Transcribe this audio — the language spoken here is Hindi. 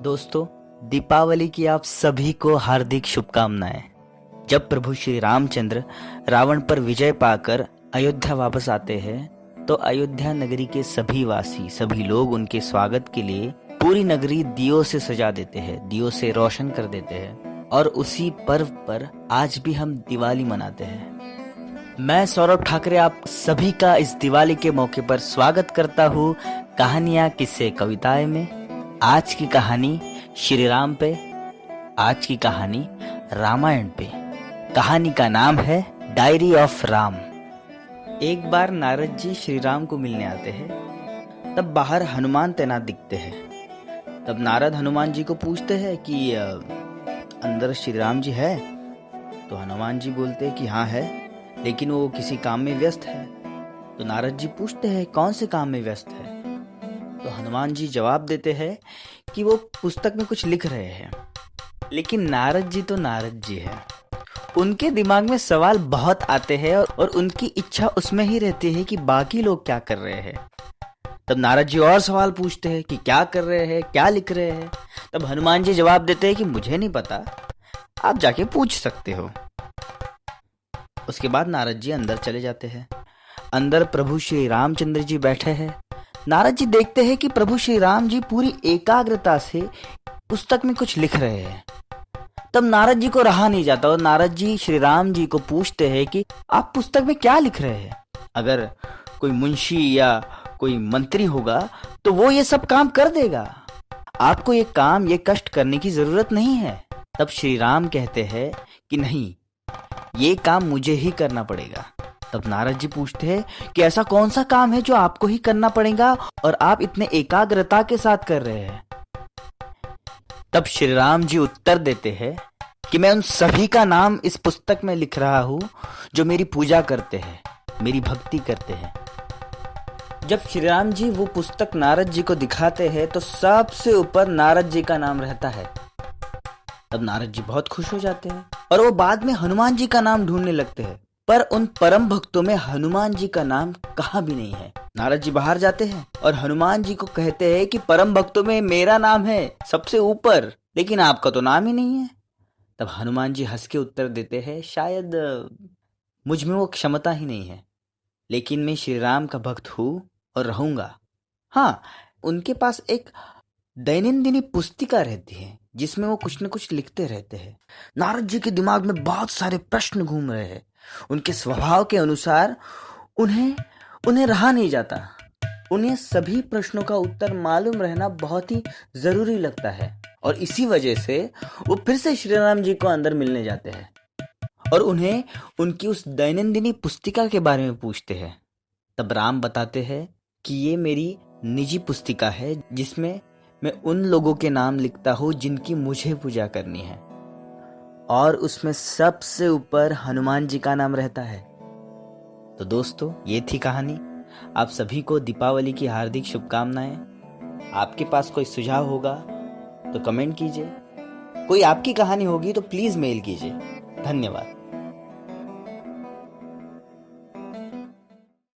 दोस्तों, दीपावली की आप सभी को हार्दिक शुभकामनाएं। जब प्रभु श्री रामचंद्र रावण पर विजय पाकर अयोध्या वापस आते हैं तो अयोध्या नगरी के सभी वासी, सभी लोग उनके स्वागत के लिए पूरी नगरी दियों से सजा देते हैं, दियों से रोशन कर देते हैं। और उसी पर्व पर आज भी हम दिवाली मनाते हैं। मैं सौरभ ठाकरे आप सभी का इस दिवाली के मौके पर स्वागत करता हूँ कहानियां किस्से कविताएं में। आज की कहानी श्री राम पे, आज की कहानी रामायण पे। कहानी का नाम है डायरी ऑफ राम। एक बार नारद जी श्री राम को मिलने आते हैं। तब बाहर हनुमान तैनात दिखते हैं। तब नारद हनुमान जी को पूछते हैं कि अंदर श्री राम जी है? तो हनुमान जी बोलते हैं कि हाँ है, लेकिन वो किसी काम में व्यस्त है। तो नारद जी पूछते हैं कौन से काम में व्यस्त है? तो हनुमान जी जवाब देते हैं कि वो पुस्तक में कुछ लिख रहे हैं। लेकिन नारद जी तो नारद जी हैं, उनके दिमाग में सवाल बहुत आते हैं और उनकी इच्छा उसमें ही रहती है कि बाकी लोग क्या कर रहे हैं। तब नारद जी और सवाल पूछते हैं कि क्या कर रहे हैं, क्या लिख रहे हैं। तब हनुमान जी जवाब देते हैं कि मुझे नहीं पता, आप जाके पूछ सकते हो। उसके बाद नारद जी अंदर चले जाते हैं। अंदर प्रभु श्री रामचंद्र जी बैठे हैं। नारद जी देखते हैं कि प्रभु श्री राम जी पूरी एकाग्रता से पुस्तक में कुछ लिख रहे हैं। तब नारद जी को रहा नहीं जाता और नारद जी श्री राम जी को पूछते हैं कि आप पुस्तक में क्या लिख रहे हैं? अगर कोई मुंशी या कोई मंत्री होगा तो वो ये सब काम कर देगा, आपको ये काम, ये कष्ट करने की जरूरत नहीं है। तब श्री राम कहते हैं कि नहीं, ये काम मुझे ही करना पड़ेगा। तब नारद जी पूछते हैं कि ऐसा कौन सा काम है जो आपको ही करना पड़ेगा और आप इतने एकाग्रता के साथ कर रहे हैं? तब श्री राम जी उत्तर देते हैं कि मैं उन सभी का नाम इस पुस्तक में लिख रहा हूं जो मेरी पूजा करते हैं, मेरी भक्ति करते हैं। जब श्री राम जी वो पुस्तक नारद जी को दिखाते हैं तो सबसे ऊपर नारद जी का नाम रहता है। तब नारद जी बहुत खुश हो जाते हैं और वो बाद में हनुमान जी का नाम ढूंढने लगते हैं, पर उन परम भक्तों में हनुमान जी का नाम कहाँ भी नहीं है। नारद जी बाहर जाते हैं और हनुमान जी को कहते हैं कि परम भक्तों में मेरा नाम है सबसे ऊपर, लेकिन आपका तो नाम ही नहीं है। तब हनुमान जी हंस के उत्तर देते हैं, शायद मुझ में वो क्षमता ही नहीं है, लेकिन मैं श्री राम का भक्त हूँ और रहूंगा। हाँ, उनके पास एक दैनंदिनी पुस्तिका रहती है जिसमें वो कुछ न कुछ लिखते रहते हैं। नारद जी के दिमाग में बहुत सारे प्रश्न घूम रहे हैं। उनके स्वभाव के अनुसार उन्हें रहा नहीं जाता। उन्हें सभी प्रश्नों का उत्तर मालूम रहना बहुत ही जरूरी लगता है और इसी वजह से वो फिर से श्री राम जी को अंदर मिलने जाते हैं और उन्हें उनकी उस दैनंदिनी पुस्तिका के बारे में पूछते हैं। तब राम बताते हैं कि ये मेरी निजी पुस्तिका है जिसमें मैं उन लोगों के नाम लिखता हूँ जिनकी मुझे पूजा करनी है, और उसमें सबसे ऊपर हनुमान जी का नाम रहता है। तो दोस्तों, ये थी कहानी। आप सभी को दीपावली की हार्दिक शुभकामनाएं। आपके पास कोई सुझाव होगा तो कमेंट कीजिए, कोई आपकी कहानी होगी तो प्लीज मेल कीजिए। धन्यवाद।